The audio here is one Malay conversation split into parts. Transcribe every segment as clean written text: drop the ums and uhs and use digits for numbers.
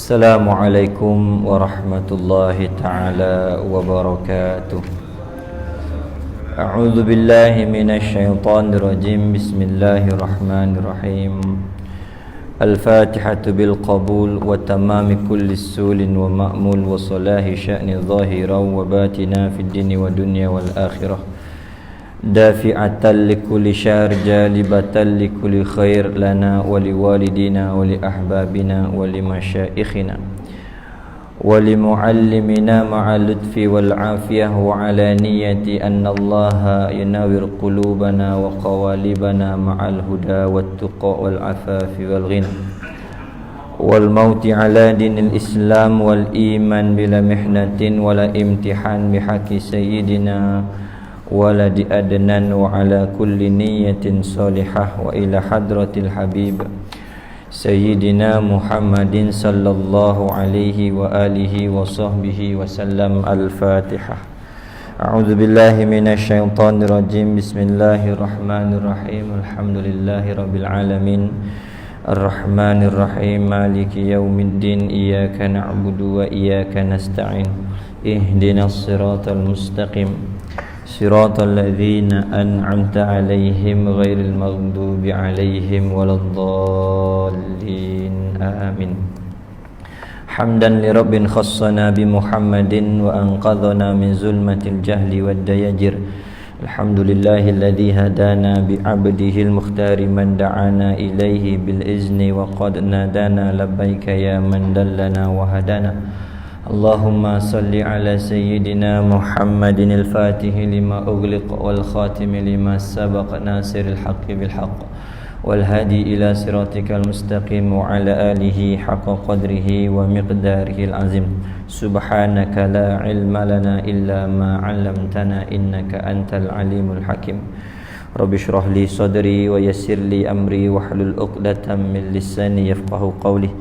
Assalamualaikum warahmatullahi ta'ala wabarakatuh. A'udzu billahi minasy syaithanir rajim. Bismillahirrahmanirrahim. Al-Fatihatu bil qabul wa tamami kulli sulin wa ma'mul wa salahi sya'ni zahiran wa batina fid dini wa dunya wal akhirah. Dafi'atan likulli syar, jalibatan likulli khair lana wa liwalidina wa li ahbabina wa li masyaikhina wa li muallimina ma'al lutfi wal afiyah wa ala niyati anna allaha yunawwir qulubana wa qawalibana ma'al huda wat tuqa wal afafi wal ghina wal mauti ala dinil islam wal iman bila mihnatin wala imtihan bihaqi sayyidina waladi adnan wa ala kulli niyatin salihah wa ila hadratil habib sayyidina Muhammadin sallallahu alaihi wa alihi wa sahbihi wa sallam. Al-Fatihah. A'udzu billahi minasy syaithanir rajim. Bismillahirrahmanirrahim. Alhamdulillahi rabbil alamin. Ar-Rahmanir Rahim. Maliki yaumiddin. Iyyaka na'budu wa iyyaka nasta'in. Ihdinas siratal mustaqim. Siratal ladzina an'amta 'alaihim ghairil maghdubi 'alaihim waladdallin. Amin. Hamdan li rabbin khassana bi Muhammadin wa anqadhana min zulmatil jahli wad dayajir. Alhamdulillahilladzi hadana bi 'abdihi al-mukhtari man da'ana ilaihi bil izni wa qad nadana labbaika ya man dallana wa hadana. Allahumma salli ala sayyidina Muhammadin al-Fatih lima ughliq wal khatim lima sabaq nasiril haqqi bil haqq wal hadi ila siratikal mustaqim wa ala alihi haqqa qadrihi wa miqdarihi al-azim. Subhanaka la ilma lana illa ma 'allamtana innaka antal alimul hakim. Rabbi shrah li sadri wa yassir li amri wahlul 'uqdatam min lisani yafqahu qawli.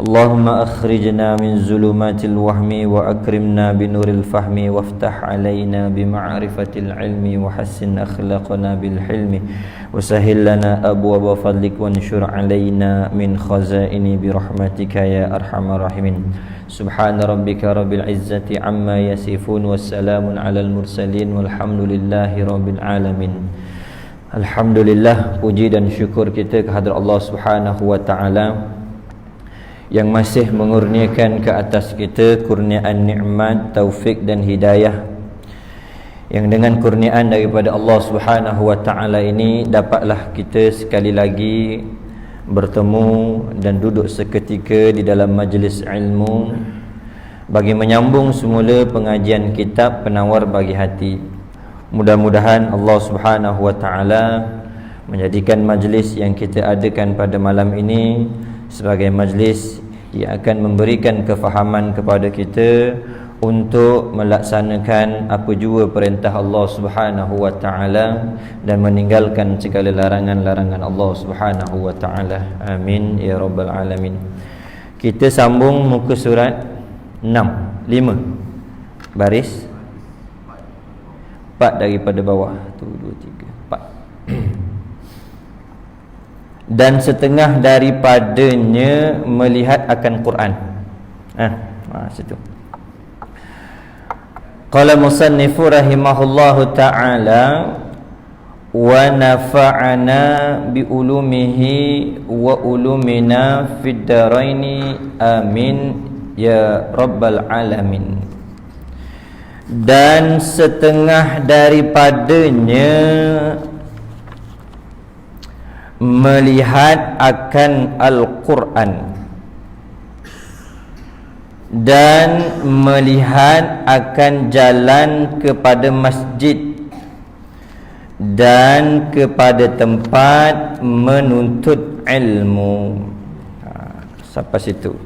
Allahumma akhrijna min zulumatil wahmi wa akrimna binuril fahmi waftah alaina bima'rifatil ilmi wa hassin akhlaqana bil hilmi wa sahhil lana abwaaba fadlik wa anshur alaina min khazaini birahmatika ya arhamar rahimin. Subhana rabbika rabbil izzati amma yasifun wassalamun alal mursalin walhamdulillahi rabbil alamin. Alhamdulillah, puji dan syukur kita kehadrat Allah Subhanahu wa taala yang masih mengurniakan ke atas kita kurniaan nikmat, taufik dan hidayah, yang dengan kurniaan daripada Allah Subhanahu wa taala ini dapatlah kita sekali lagi bertemu dan duduk seketika di dalam majlis ilmu bagi menyambung semula pengajian kitab Penawar Bagi Hati. Mudah-mudahan Allah Subhanahu wa taala menjadikan majlis yang kita adakan pada malam ini sebagai majlis yang akan memberikan kefahaman kepada kita untuk melaksanakan apa jua perintah Allah Subhanahu wa taala dan meninggalkan segala larangan-larangan Allah Subhanahu wa taala. Amin ya rabbal alamin. Kita sambung muka surat 5 baris 4 daripada bawah. 1 2 3 4. Dan setengah daripadanya melihat akan Quran. Situ. Qala musannifu rahimahullahu ta'ala wa nafa'ana bi ulumihi wa ulumina fid daraini amin ya rabbal alamin. Dan setengah daripadanya melihat akan Al-Quran dan melihat akan jalan kepada masjid dan kepada tempat menuntut ilmu. Sampai situ.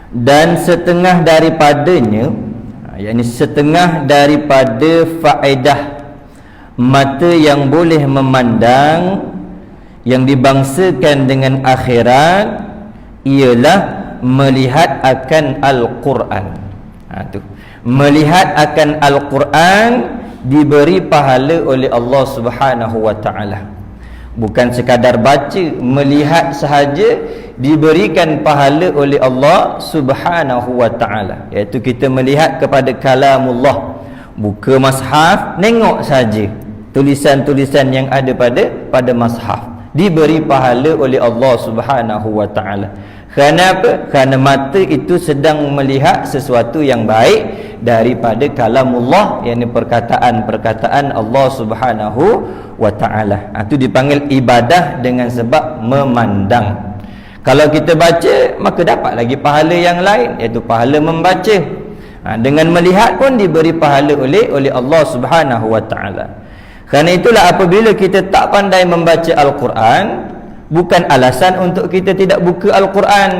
Dan setengah daripadanya, yakni setengah daripada faedah mata yang boleh memandang yang dibangsakan dengan akhirat ialah melihat akan Al-Quran. Melihat akan Al-Quran diberi pahala oleh Allah Subhanahu wa taala. Bukan sekadar baca, melihat sahaja diberikan pahala oleh Allah Subhanahu wa ta'ala, iaitu kita melihat kepada kalamullah. Buka mushaf, tengok saja tulisan-tulisan yang ada pada mushaf, diberi pahala oleh Allah Subhanahu wa ta'ala. Kerana apa? Kerana mata itu sedang melihat sesuatu yang baik daripada kalamullah, yakni perkataan-perkataan Allah Subhanahu wa ta'ala. Itu dipanggil ibadah dengan sebab memandang. Kalau kita baca, maka dapat lagi pahala yang lain, iaitu pahala membaca. Dengan melihat pun diberi pahala oleh Allah Subhanahu wa ta'ala. Kerana itulah apabila kita tak pandai membaca Al-Quran, bukan alasan untuk kita tidak buka Al-Quran.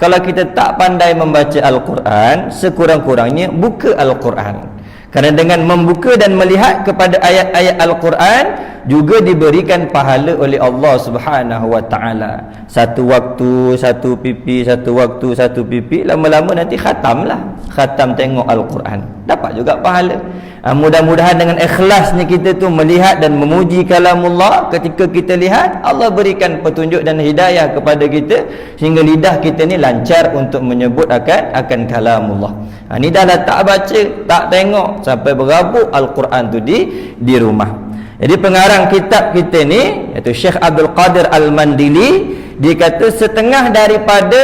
Kalau kita tak pandai membaca Al-Quran, sekurang-kurangnya buka Al-Quran. Kerana dengan membuka dan melihat kepada ayat-ayat Al-Quran juga diberikan pahala oleh Allah Subhanahu wa ta'ala. Satu waktu satu pipi, satu waktu satu pipi, lama-lama nanti khatamlah. Khatam tengok Al-Quran, dapat juga pahala. Mudah-mudahan dengan ikhlasnya kita tu melihat dan memuji kalamullah, ketika kita lihat, Allah berikan petunjuk dan hidayah kepada kita sehingga lidah kita ni lancar untuk menyebut akan kalamullah. Ni dah tak baca, tak tengok, sampai berabuk Al-Quran tu di rumah. Jadi pengarang kitab kita ni, iaitu Syekh Abdul Qadir Al-Mandili, dia kata setengah daripada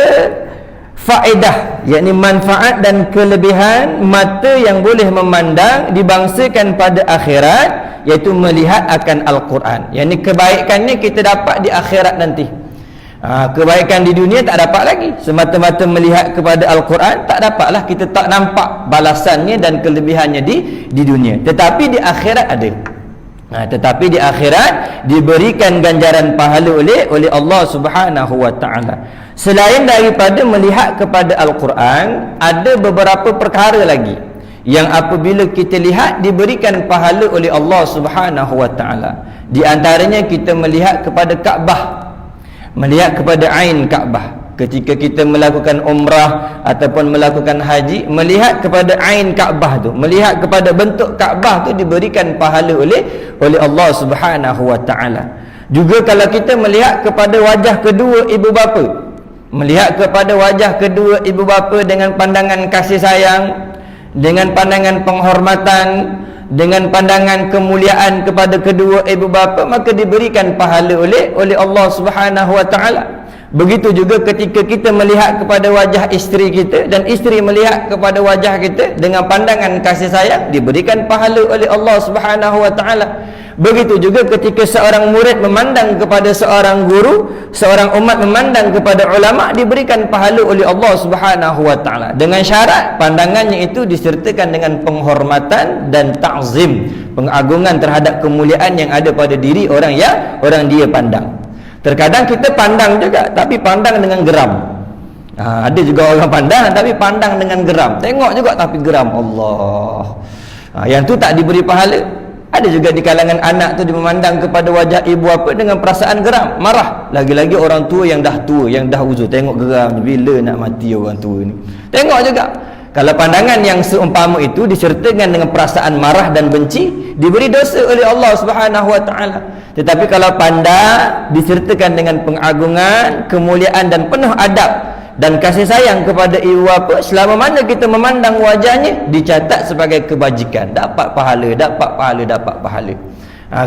faedah, yakni manfaat dan kelebihan mata yang boleh memandang dibangsakan pada akhirat, iaitu melihat akan Al-Quran. Yakni kebaikannya kita dapat di akhirat nanti. Kebaikan di dunia tak dapat lagi. Semata-mata melihat kepada Al-Quran, tak dapatlah, kita tak nampak balasannya dan kelebihannya di dunia. Tetapi di akhirat ada. Tetapi di akhirat diberikan ganjaran pahala oleh Allah Subhanahu wa ta'ala. Selain daripada melihat kepada Al-Quran, ada beberapa perkara lagi yang apabila kita lihat diberikan pahala oleh Allah Subhanahu wa ta'ala. Di antaranya kita melihat kepada Kaabah, melihat kepada ain Kaabah. Ketika kita melakukan umrah ataupun melakukan haji, melihat kepada ain Kaabah tu, melihat kepada bentuk Kaabah tu, diberikan pahala oleh Allah Subhanahu wa ta'ala. Juga kalau kita melihat kepada wajah kedua ibu bapa, melihat kepada wajah kedua ibu bapa dengan pandangan kasih sayang, dengan pandangan penghormatan, dengan pandangan kemuliaan kepada kedua ibu bapa, maka diberikan pahala oleh Allah Subhanahu wa ta'ala. Begitu juga ketika kita melihat kepada wajah isteri kita dan isteri melihat kepada wajah kita dengan pandangan kasih sayang, diberikan pahala oleh Allah Subhanahu wa ta'ala. Begitu juga ketika seorang murid memandang kepada seorang guru, seorang umat memandang kepada ulama, diberikan pahala oleh Allah Subhanahu wa ta'ala, dengan syarat pandangannya itu disertakan dengan penghormatan dan ta'zim, pengagungan terhadap kemuliaan yang ada pada diri orang dia pandang. Terkadang kita pandang juga, tapi pandang dengan geram. Ada juga orang pandang tapi pandang dengan geram, tengok juga tapi geram. Allah, yang tu tak diberi pahala. Ada juga di kalangan anak tu dia memandang kepada wajah ibu apa dengan perasaan geram, marah. Lagi-lagi orang tua yang dah tua, yang dah uzur, tengok geram, bila nak mati orang tua ni. Tengok juga. Kalau pandangan yang seumpama itu disertakan dengan perasaan marah dan benci, diberi dosa oleh Allah Subhanahu wa ta'ala. Tetapi kalau pandang disertakan dengan pengagungan, kemuliaan dan penuh adab dan kasih sayang kepada ibu bapa, selama mana kita memandang wajahnya, dicatat sebagai kebajikan, dapat pahala.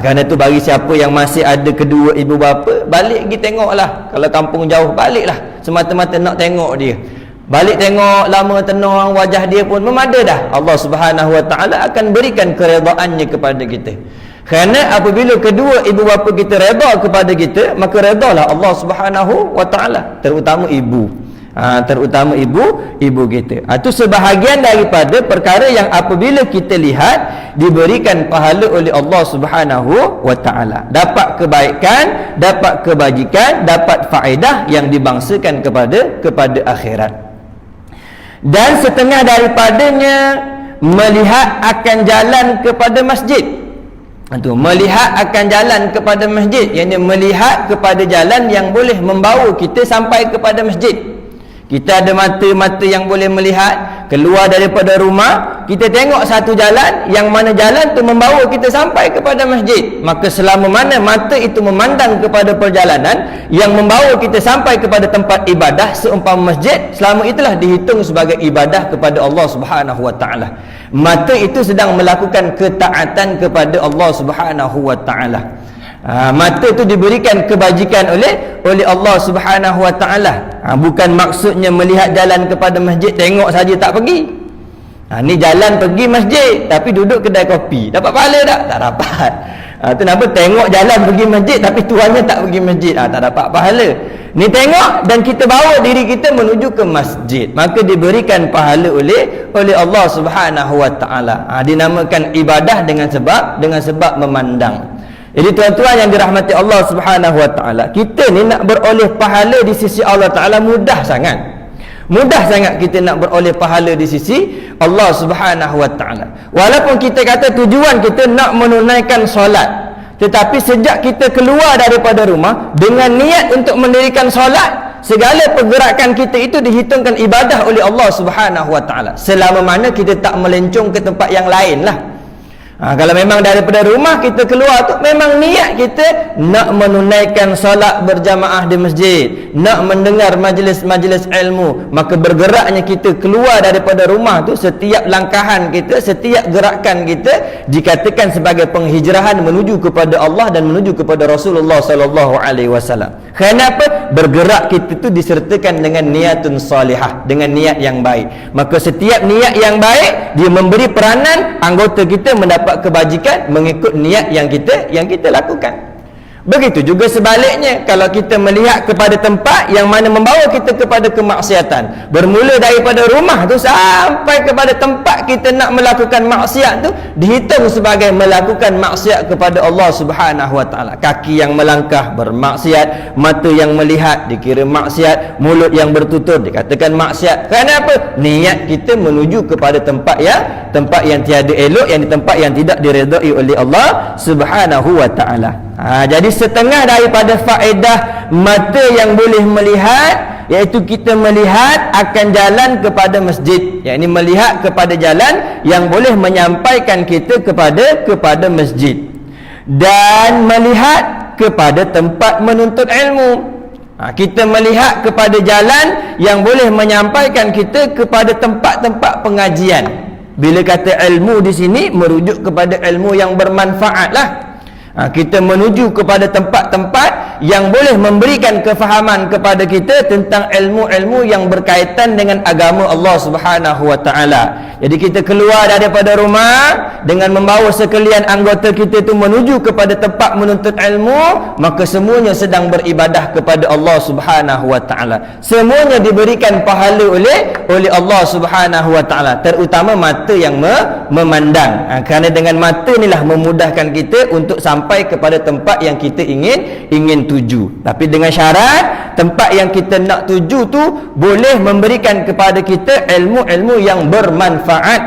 Kerana itu bagi siapa yang masih ada kedua ibu bapa, balik pergi tengoklah. Kalau kampung jauh, baliklah, semata-mata nak tengok dia. Balik tengok, lama tenang, wajah dia pun memada dah. Allah Subhanahu wa ta'ala akan berikan keredaannya kepada kita. Kerana apabila kedua ibu bapa kita reda kepada kita, maka redalah Allah Subhanahu wa ta'ala, terutama ibu. Terutama ibu kita. Itu sebahagian daripada perkara yang apabila kita lihat diberikan pahala oleh Allah Subhanahu wa ta'ala. Dapat kebaikan, dapat kebajikan, dapat faedah yang dibangsakan kepada akhirat. Dan setengah daripadanya melihat akan jalan kepada masjid. Melihat akan jalan kepada masjid, iaitu melihat kepada jalan yang boleh membawa kita sampai kepada masjid. Kita ada mata-mata yang boleh melihat. keluar daripada rumah, kita tengok satu jalan, yang mana jalan tu membawa kita sampai kepada masjid, maka selama mana mata itu memandang kepada perjalanan yang membawa kita sampai kepada tempat ibadah seumpama masjid, selama itulah dihitung sebagai ibadah kepada Allah Subhanahu wa taala. Mata itu sedang melakukan ketaatan kepada Allah Subhanahu wa taala. Mata itu diberikan kebajikan oleh Allah Subhanahu wa taala. Bukan maksudnya melihat jalan kepada masjid tengok saja tak pergi. Ni jalan pergi masjid tapi duduk kedai kopi, dapat pahala tak? Tak dapat. Itu kenapa tengok jalan pergi masjid tapi tuannya tak pergi masjid, tak dapat pahala. Ni tengok dan kita bawa diri kita menuju ke masjid, maka diberikan pahala oleh Allah Subhanahu wa taala. Dinamakan ibadah dengan sebab memandang. Jadi tuan-tuan yang dirahmati Allah Subhanahu wa taala, kita ni nak beroleh pahala di sisi Allah taala mudah sangat. Mudah sangat kita nak beroleh pahala di sisi Allah Subhanahu wa taala. Walaupun kita kata tujuan kita nak menunaikan solat, tetapi sejak kita keluar daripada rumah dengan niat untuk mendirikan solat, segala pergerakan kita itu dihitungkan ibadah oleh Allah Subhanahu wa taala, selama mana kita tak melencong ke tempat yang lain lah. Kalau memang daripada rumah kita keluar tu memang niat kita nak menunaikan solat berjamaah di masjid, nak mendengar majlis-majlis ilmu, maka bergeraknya kita keluar daripada rumah tu, setiap langkahan kita, setiap gerakan kita dikatakan sebagai penghijrahan menuju kepada Allah dan menuju kepada Rasulullah sallallahu alaihi wasallam. Kenapa? Bergerak kita tu disertakan dengan niatun salihah, dengan niat yang baik. Maka setiap niat yang baik dia memberi peranan anggota kita mendapat kebajikan mengikut niat yang kita lakukan. Begitu juga sebaliknya, kalau kita melihat kepada tempat yang mana membawa kita kepada kemaksiatan, bermula daripada rumah tu sampai kepada tempat kita nak melakukan maksiat tu, dihitung sebagai melakukan maksiat kepada Allah Subhanahu wa taala. Kaki yang melangkah bermaksiat, mata yang melihat dikira maksiat, mulut yang bertutur dikatakan maksiat. Kenapa? Niat kita menuju kepada tempat yang tiada elok, yang di tempat yang tidak diredai oleh Allah Subhanahu wa taala. Jadi setengah daripada faedah mata yang boleh melihat, iaitu kita melihat akan jalan kepada masjid, yakni melihat kepada jalan yang boleh menyampaikan kita kepada masjid, dan melihat kepada tempat menuntut ilmu. Kita melihat kepada jalan yang boleh menyampaikan kita kepada tempat-tempat pengajian. Bila kata ilmu di sini merujuk kepada ilmu yang bermanfaat lah. Kita menuju kepada tempat-tempat yang boleh memberikan kefahaman kepada kita tentang ilmu-ilmu yang berkaitan dengan agama Allah Subhanahu wa taala. Jadi kita keluar daripada rumah dengan membawa sekalian anggota kita itu menuju kepada tempat menuntut ilmu, maka semuanya sedang beribadah kepada Allah Subhanahu wa taala. Semuanya diberikan pahala oleh Allah Subhanahu wa taala, terutama mata yang memandang. Kerana dengan mata inilah memudahkan kita untuk sampai kepada tempat yang kita ingin tuju. Tapi dengan syarat tempat yang kita nak tuju tu boleh memberikan kepada kita ilmu-ilmu yang bermanfaat,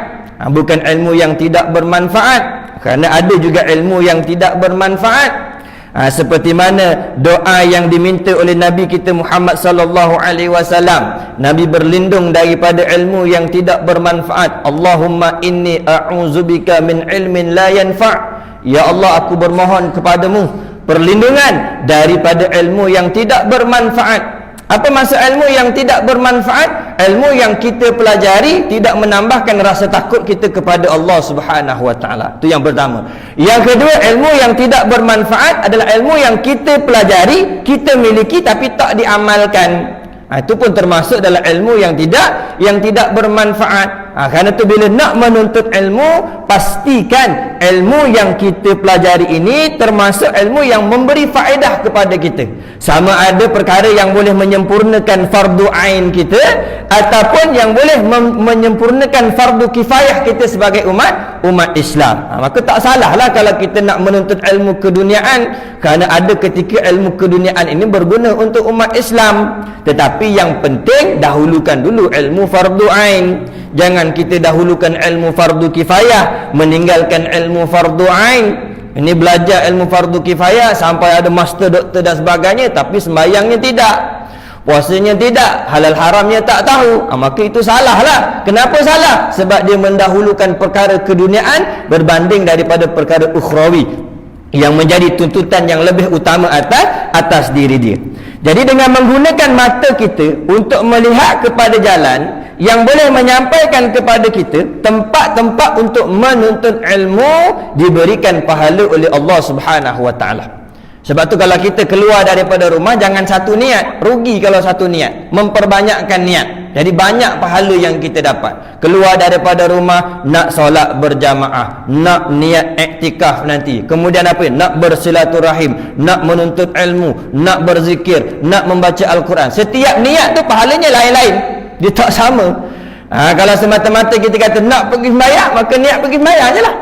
bukan ilmu yang tidak bermanfaat. Kerana ada juga ilmu yang tidak bermanfaat. Seperti mana doa yang diminta oleh Nabi kita Muhammad sallallahu alaihi wasallam. Nabi berlindung daripada ilmu yang tidak bermanfaat. Allahumma inni a'udzubika min ilmin la yanfa'. Ya Allah, aku bermohon kepadamu perlindungan daripada ilmu yang tidak bermanfaat. Apa maksud ilmu yang tidak bermanfaat? Ilmu yang kita pelajari tidak menambahkan rasa takut kita kepada Allah Subhanahu wa taala. Itu yang pertama. Yang kedua, ilmu yang tidak bermanfaat adalah ilmu yang kita pelajari, kita miliki tapi tak diamalkan. Itu pun termasuk dalam ilmu yang tidak bermanfaat. Kerana itu bila nak menuntut ilmu, pastikan ilmu yang kita pelajari ini termasuk ilmu yang memberi faedah kepada kita. Sama ada perkara yang boleh menyempurnakan fardu ain kita, ataupun yang boleh menyempurnakan fardu kifayah kita sebagai umat Islam. Maka tak salahlah kalau kita nak menuntut ilmu keduniaan, kerana ada ketika ilmu keduniaan ini berguna untuk umat Islam. Tetapi yang penting dahulukan dulu ilmu fardu ain. Jangan kita dahulukan ilmu fardu kifayah, meninggalkan ilmu fardu ain. Ini belajar ilmu fardu kifayah sampai ada master, doktor dan sebagainya, tapi sembahyangnya tidak. Puasanya tidak, halal haramnya tak tahu, maka itu salah lah. Kenapa salah? Sebab dia mendahulukan perkara keduniaan berbanding daripada perkara ukhrawi, yang menjadi tuntutan yang lebih utama atas diri dia. Jadi dengan menggunakan mata kita untuk melihat kepada jalan yang boleh menyampaikan kepada kita tempat-tempat untuk menuntut ilmu, diberikan pahala oleh Allah Subhanahu wa taala. Sebab tu kalau kita keluar daripada rumah, jangan satu niat. Rugi kalau satu niat. Memperbanyakkan niat. Jadi banyak pahala yang kita dapat. Keluar daripada rumah, nak solat berjamaah, nak niat iktikaf nanti, kemudian apa? Nak bersilaturahim, nak menuntut ilmu, nak berzikir, nak membaca Al-Quran. Setiap niat tu pahalanya lain-lain. Dia tak sama. Kalau semata-mata kita kata nak pergi sembahyang, maka niat pergi sembahyang je lah.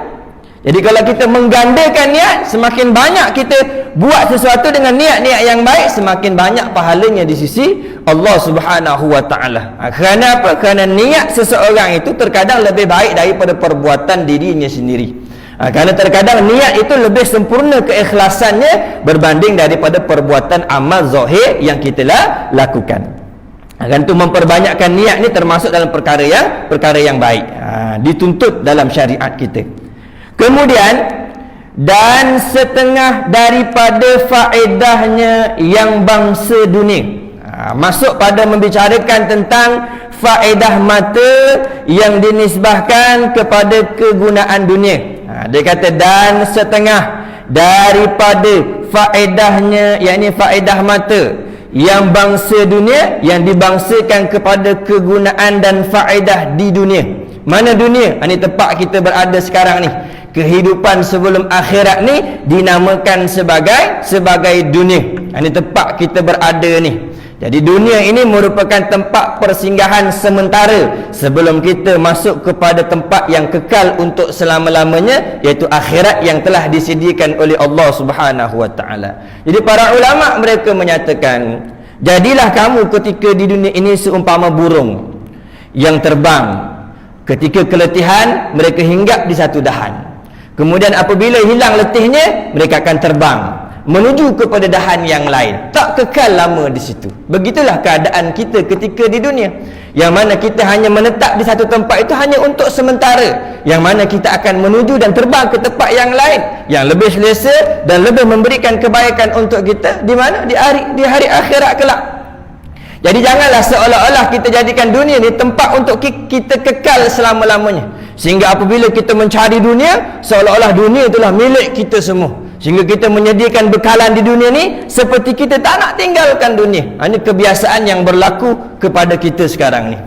Jadi kalau kita menggandakan niat, semakin banyak kita buat sesuatu dengan niat-niat yang baik, semakin banyak pahalanya di sisi Allah Subhanahu wa taala. Kerana apa? Kerana niat seseorang itu terkadang lebih baik daripada perbuatan dirinya sendiri. Kerana terkadang niat itu lebih sempurna keikhlasannya berbanding daripada perbuatan amal zahir yang kita lakukan. Kan tu memperbanyakkan niat ni termasuk dalam perkara yang baik. Dituntut dalam syariat kita. Kemudian, dan setengah daripada faedahnya yang bangsa dunia. Masuk pada membicarakan tentang faedah mata yang dinisbahkan kepada kegunaan dunia. Dia kata dan setengah daripada faedahnya, yakni faedah mata yang bangsa dunia, yang dibangsakan kepada kegunaan dan faedah di dunia. Mana dunia? Ini tempat kita berada sekarang ni. Kehidupan sebelum akhirat ni dinamakan sebagai dunia. Ini tempat kita berada ni. Jadi dunia ini merupakan tempat persinggahan sementara sebelum kita masuk kepada tempat yang kekal untuk selama-lamanya, iaitu akhirat yang telah disediakan oleh Allah Subhanahu wa taala. Jadi para ulama mereka menyatakan, jadilah kamu ketika di dunia ini seumpama burung yang terbang. Ketika keletihan, mereka hinggap di satu dahan. Kemudian apabila hilang letihnya, mereka akan terbang menuju kepada dahan yang lain. Tak kekal lama di situ. Begitulah keadaan kita ketika di dunia, yang mana kita hanya menetap di satu tempat itu hanya untuk sementara, yang mana kita akan menuju dan terbang ke tempat yang lain yang lebih selesa dan lebih memberikan kebaikan untuk kita. Di mana? Di hari akhirat kelak. Jadi janganlah seolah-olah kita jadikan dunia ni tempat untuk kita kekal selama-lamanya, sehingga apabila kita mencari dunia, seolah-olah dunia itulah milik kita semua, sehingga kita menyediakan bekalan di dunia ni seperti kita tak nak tinggalkan dunia. Ini kebiasaan yang berlaku kepada kita sekarang ni.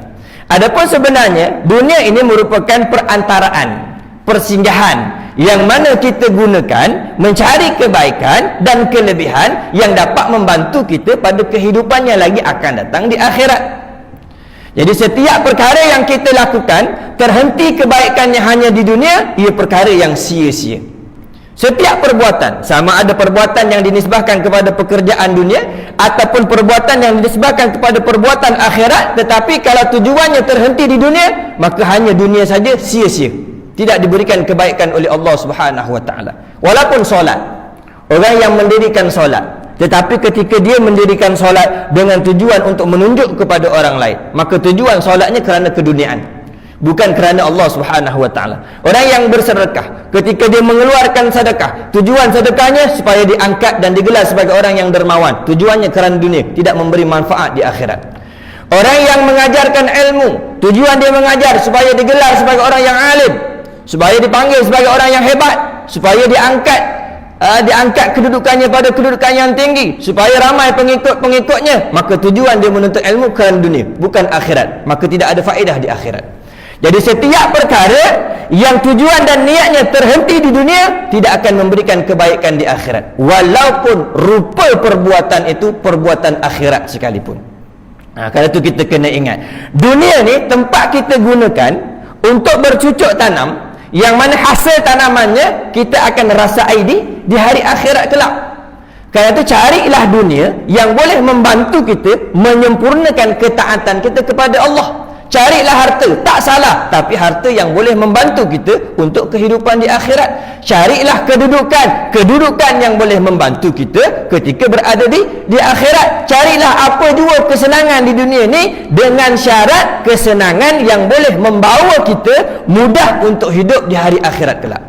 Adapun sebenarnya dunia ini merupakan perantaraan, persinggahan yang mana kita gunakan mencari kebaikan dan kelebihan yang dapat membantu kita pada kehidupan yang lagi akan datang di akhirat. Jadi setiap perkara yang kita lakukan, terhenti kebaikannya hanya di dunia, ia perkara yang sia-sia. Setiap perbuatan, sama ada perbuatan yang dinisbahkan kepada pekerjaan dunia ataupun perbuatan yang dinisbahkan kepada perbuatan akhirat, tetapi kalau tujuannya terhenti di dunia, maka hanya dunia saja, sia-sia. Tidak diberikan kebaikan oleh Allah Subhanahu wa taala. Walaupun solat, orang yang mendirikan solat, tetapi ketika dia mendirikan solat dengan tujuan untuk menunjuk kepada orang lain, maka tujuan solatnya kerana keduniaan, bukan kerana Allah Subhanahu wa taala. Orang yang bersedekah, ketika dia mengeluarkan sedekah, tujuan sedekahnya supaya diangkat dan digelar sebagai orang yang dermawan, tujuannya kerana dunia, tidak memberi manfaat di akhirat. Orang yang mengajarkan ilmu, tujuan dia mengajar supaya digelar sebagai orang yang alim, supaya dipanggil sebagai orang yang hebat, supaya diangkat kedudukannya pada kedudukan yang tinggi, supaya ramai pengikut-pengikutnya. Maka tujuan dia menuntut ilmu kerana dunia, bukan akhirat, maka tidak ada faedah di akhirat. Jadi setiap perkara yang tujuan dan niatnya terhenti di dunia tidak akan memberikan kebaikan di akhirat, walaupun rupa perbuatan itu perbuatan akhirat sekalipun. Kalau itu kita kena ingat, dunia ni tempat kita gunakan untuk bercucuk tanam, yang mana hasil tanamannya kita akan rasai di hari akhirat kelak. Kerana itu carilah dunia yang boleh membantu kita menyempurnakan ketaatan kita kepada Allah. Carilah harta, tak salah, tapi harta yang boleh membantu kita untuk kehidupan di akhirat. Carilah kedudukan yang boleh membantu kita ketika berada di akhirat. Carilah apa jua kesenangan di dunia ni dengan syarat kesenangan yang boleh membawa kita mudah untuk hidup di hari akhirat kelak.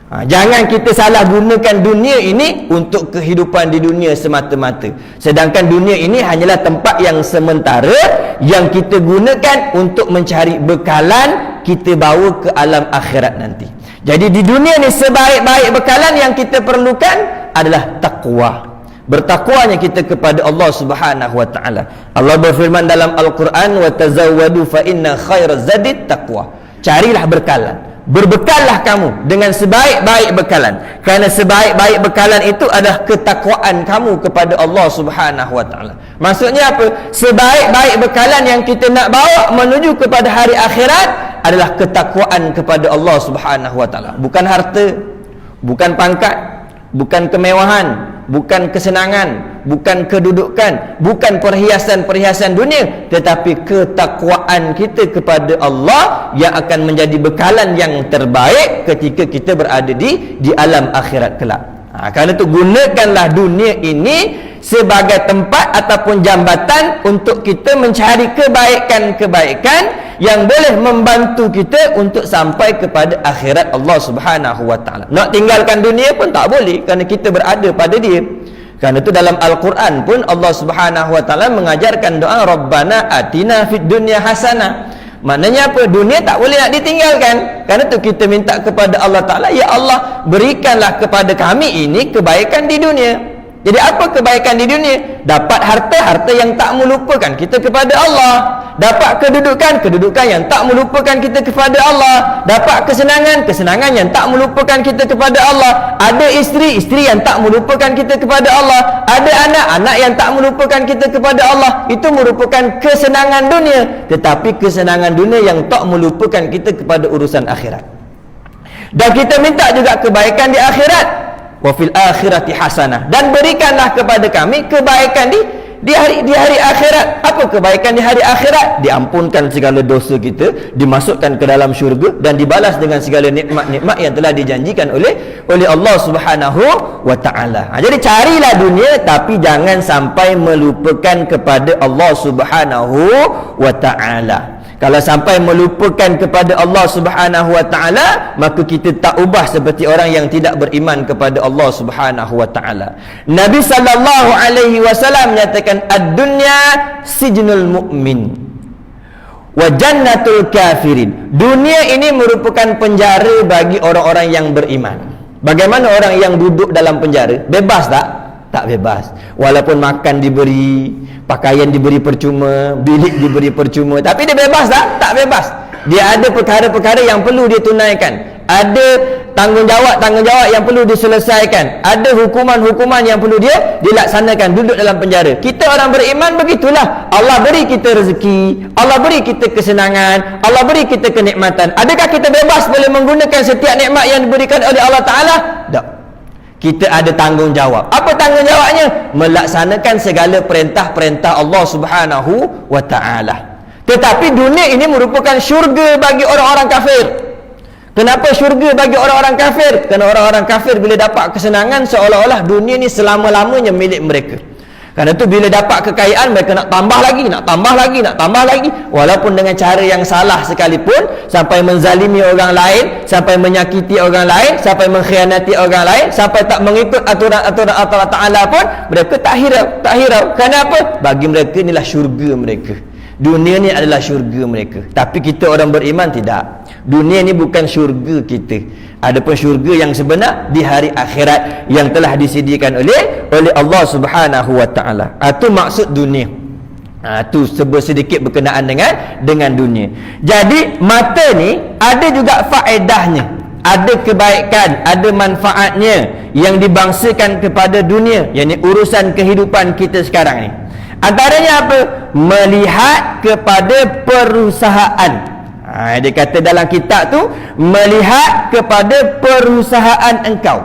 Jangan kita salah gunakan dunia ini untuk kehidupan di dunia semata-mata, sedangkan dunia ini hanyalah tempat yang sementara yang kita gunakan untuk mencari bekalan kita bawa ke alam akhirat nanti. Jadi di dunia ni sebaik-baik bekalan yang kita perlukan adalah taqwa. Bertakwanya kita kepada Allah Subhanahu wa taala. Allah berfirman dalam Al-Quran, wa tazawwadu fa inna khairaz zadi taqwa. Carilah bekalan. Berbekallah kamu dengan sebaik-baik bekalan, kerana sebaik-baik bekalan itu adalah ketakwaan kamu kepada Allah Subhanahu wa taala. Maksudnya apa? Sebaik-baik bekalan yang kita nak bawa menuju kepada hari akhirat adalah ketakwaan kepada Allah Subhanahu wa taala. Bukan harta, bukan pangkat, bukan kemewahan, bukan kesenangan, bukan kedudukan, bukan perhiasan-perhiasan dunia, tetapi ketakwaan kita kepada Allah yang akan menjadi bekalan yang terbaik ketika kita berada di alam akhirat kelak. Kerana itu gunakanlah dunia ini sebagai tempat ataupun jambatan untuk kita mencari kebaikan-kebaikan yang boleh membantu kita untuk sampai kepada akhirat Allah Subhanahu wa taala. Nak tinggalkan dunia pun tak boleh, kerana kita berada pada dia. Kerana itu dalam Al-Quran pun Allah Subhanahu wa taala mengajarkan doa Rabbana atina fid dunya hasanah. Maknanya apa? Dunia tak boleh nak ditinggalkan. Kerana itu kita minta kepada Allah Ta'ala, ya Allah, berikanlah kepada kami ini kebaikan di dunia. Jadi apa kebaikan di dunia? Dapat harta yang tak melupakan kita kepada Allah. Dapat kedudukan yang tak melupakan kita kepada Allah. Dapat kesenangan yang tak melupakan kita kepada Allah. Ada isteri yang tak melupakan kita kepada Allah. Ada anak yang tak melupakan kita kepada Allah. Itu merupakan kesenangan dunia. Tetapi kesenangan dunia yang tak melupakan kita kepada urusan akhirat. Dan kita minta juga kebaikan di akhirat. Wa fil akhirati hasanah, dan berikanlah kepada kami kebaikan di hari akhirat. Apa kebaikan di hari akhirat? Diampunkan segala dosa kita, dimasukkan ke dalam syurga, dan dibalas dengan segala nikmat-nikmat yang telah dijanjikan oleh Allah Subhanahu wa taala. Jadi carilah dunia, tapi jangan sampai melupakan kepada Allah Subhanahu wa taala. Kalau sampai melupakan kepada Allah Subhanahu wa taala, maka kita tak ubah seperti orang yang tidak beriman kepada Allah Subhanahu wa taala. Nabi sallallahu alaihi wasallam menyatakan ad-dunya sijnul mu'min wa jannatul kafirin. Dunia ini merupakan penjara bagi orang-orang yang beriman. Bagaimana orang yang duduk dalam penjara? Bebas tak? Tak bebas. Walaupun makan diberi, pakaian diberi percuma, bilik diberi percuma, tapi dia bebas tak? Tak bebas. Dia ada perkara-perkara yang perlu dia tunaikan. Ada tanggungjawab yang perlu diselesaikan. Ada hukuman-hukuman yang perlu dia dilaksanakan duduk dalam penjara. Kita orang beriman begitulah. Allah beri kita rezeki, Allah beri kita kesenangan, Allah beri kita kenikmatan. Adakah kita bebas boleh menggunakan setiap nikmat yang diberikan oleh Allah Ta'ala? Tak. Kita ada tanggungjawab. Apa tanggungjawabnya? Melaksanakan segala perintah-perintah Allah Subhanahu wa taala. Tetapi dunia ini merupakan syurga bagi orang-orang kafir. Kenapa syurga bagi orang-orang kafir? Kerana orang-orang kafir bila dapat kesenangan, seolah-olah dunia ni selama-lamanya milik mereka. Kerana itu bila dapat kekayaan, mereka nak tambah lagi, walaupun dengan cara yang salah sekalipun, sampai menzalimi orang lain, sampai menyakiti orang lain, sampai mengkhianati orang lain, sampai tak mengikut aturan-aturan Allah Ta'ala pun, mereka tak hirau. Kenapa? Bagi mereka inilah syurga mereka. Dunia ni adalah syurga mereka. Tapi kita orang beriman tidak. Dunia ni bukan syurga kita. Adapun syurga yang sebenar di hari akhirat yang telah disediakan oleh Allah Subhanahu wa taala. Itu maksud dunia. Itu sedikit berkenaan dengan dunia. Jadi mata ni ada juga faedahnya, ada kebaikan, ada manfaatnya yang dibangsakan kepada dunia, yakni urusan kehidupan kita sekarang ni. Antaranya apa? Melihat kepada perusahaan. Dia kata dalam kitab tu, melihat kepada perusahaan engkau.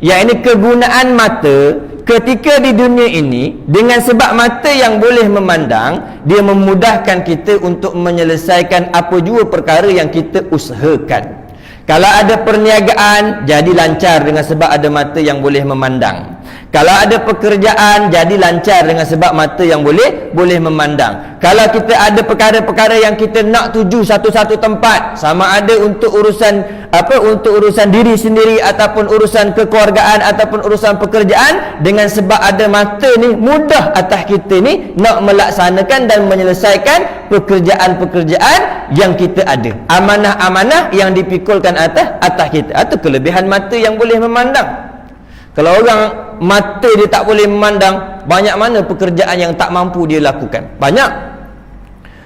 Yang ini kegunaan mata, ketika di dunia ini, dengan sebab mata yang boleh memandang, dia memudahkan kita untuk menyelesaikan apa jua perkara yang kita usahakan. Kalau ada perniagaan, jadi lancar dengan sebab ada mata yang boleh memandang. Kalau ada pekerjaan, jadi lancar dengan sebab mata yang boleh memandang. Kalau kita ada perkara-perkara yang kita nak tuju satu-satu tempat, sama ada untuk urusan diri sendiri ataupun urusan kekeluargaan ataupun urusan pekerjaan, dengan sebab ada mata ni, mudah atas kita ni nak melaksanakan dan menyelesaikan pekerjaan-pekerjaan yang kita ada, amanah-amanah yang dipikulkan atas kita. Atau kelebihan mata yang boleh memandang. Kalau orang mata dia tak boleh memandang, banyak mana pekerjaan yang tak mampu dia lakukan? Banyak.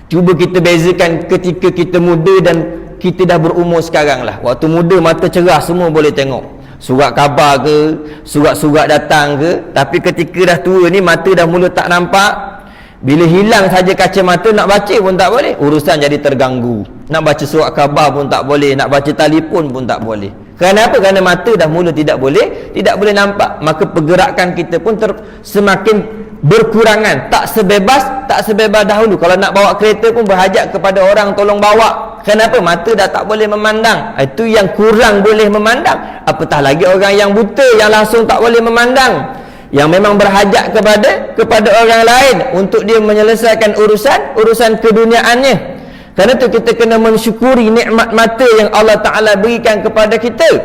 Cuba kita bezakan ketika kita muda dan kita dah berumur sekarang lah. Waktu muda mata cerah, semua boleh tengok, surat khabar ke, surat-surat datang ke. Tapi ketika dah tua ni, mata dah mula tak nampak. Bila hilang saja kacamata, nak baca pun tak boleh. Urusan jadi terganggu. Nak baca surat khabar pun tak boleh, nak baca telefon pun tak boleh. Kerana apa? Kerana mata dah mula tidak boleh nampak. Maka pergerakan kita pun semakin berkurangan, tak sebebas dahulu. Kalau nak bawa kereta pun berhajat kepada orang tolong bawa. Kenapa? Mata dah tak boleh memandang. Itu yang kurang boleh memandang. Apatah lagi orang yang buta, yang langsung tak boleh memandang, yang memang berhajat kepada orang lain untuk dia menyelesaikan urusan keduniaannya. Kerana itu kita kena mensyukuri nikmat mata yang Allah Ta'ala berikan kepada kita.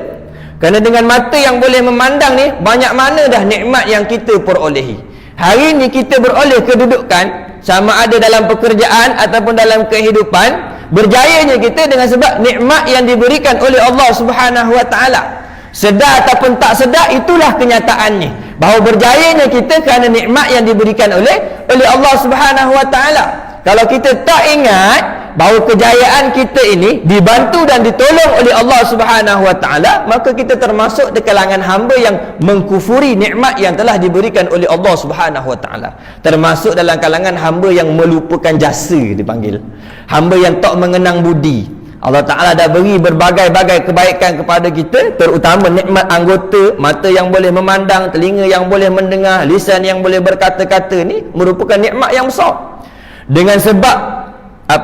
Kerana dengan mata yang boleh memandang ni, banyak mana dah nikmat yang kita perolehi. Hari ni kita beroleh kedudukan, sama ada dalam pekerjaan ataupun dalam kehidupan, berjayanya kita dengan sebab nikmat yang diberikan oleh Allah Subhanahu Wa Ta'ala. Sedar ataupun tak sedar, itulah kenyataannya, bahawa berjayanya kita kerana nikmat yang diberikan oleh Allah Subhanahu Wa Ta'ala. Kalau kita tak ingat bahawa kejayaan kita ini dibantu dan ditolong oleh Allah Subhanahu Wa Ta'ala, maka kita termasuk di kalangan hamba yang mengkufuri nikmat yang telah diberikan oleh Allah Subhanahu Wa Ta'ala. Termasuk dalam kalangan hamba yang melupakan jasa, dipanggil hamba yang tak mengenang budi. Allah Ta'ala dah beri berbagai-bagai kebaikan kepada kita, terutama nikmat anggota, mata yang boleh memandang, telinga yang boleh mendengar, lisan yang boleh berkata-kata. Ni merupakan nikmat yang besar. Dengan sebab